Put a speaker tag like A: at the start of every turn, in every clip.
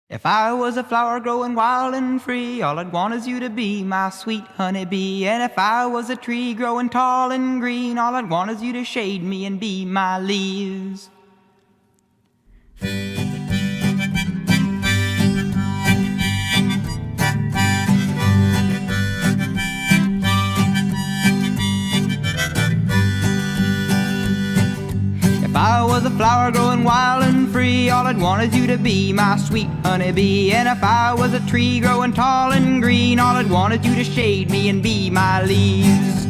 A: If I was a flower growing wild and free, all I'd want is you to be my sweet honeybee. And if I was a tree growing tall and green, all I'd want is you to shade me and be my leaves. If I was a flower growing wild and free, all I'd want is you to be my sweet honeybee. And if I was a tree growing tall and green, all I'd want is you to shade me and be my leaves.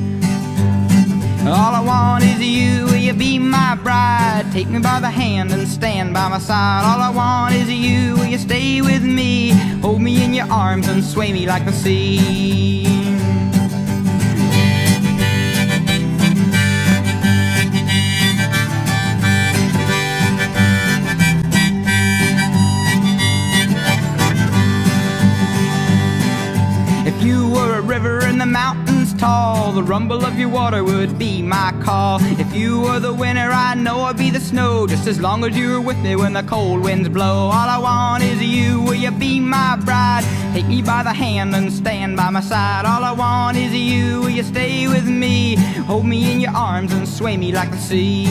A: All I want is you, will you be my bride? Take me by the hand and stand by my side. All I want is you, will you stay with me? Hold me in your arms and sway me like the sea. If you were a river in the mountains tall, the rumble of your water would be my call. If you were the winter, I know I'd be the snow, just as long as you were with me when the cold winds blow. All I want is you, will you be my bride? Take me by the hand and stand by my side. All I want is you, will you stay with me? Hold me in your arms and sway me like the sea.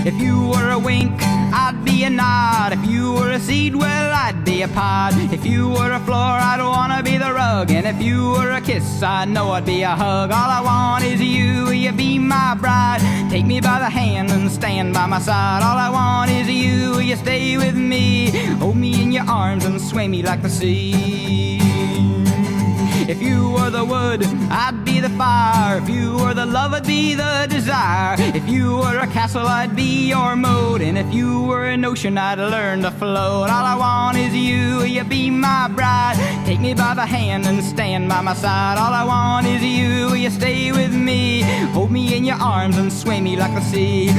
A: If you were a wink, I'd be a nod. If you were a seed, well, I'd be a pod. If you were a floor, I'd wanna be the rug. And if you were a kiss, I know I'd be a hug. All I want is you, will you be my bride? Take me by the hand and stand by my side. All I want is you, will you stay with me? Hold me in your arms and sway me like the sea. If you were the wood, I'd be the fire. If you were the love, I'd be the desire. If you were a castle, I'd be your moat. And if you were an ocean, I'd learn to float. All I want is you, will you be my bride? Take me by the hand and stand by my side. All I want is you, will you stay with me? Hold me in your arms and sway me like the sea.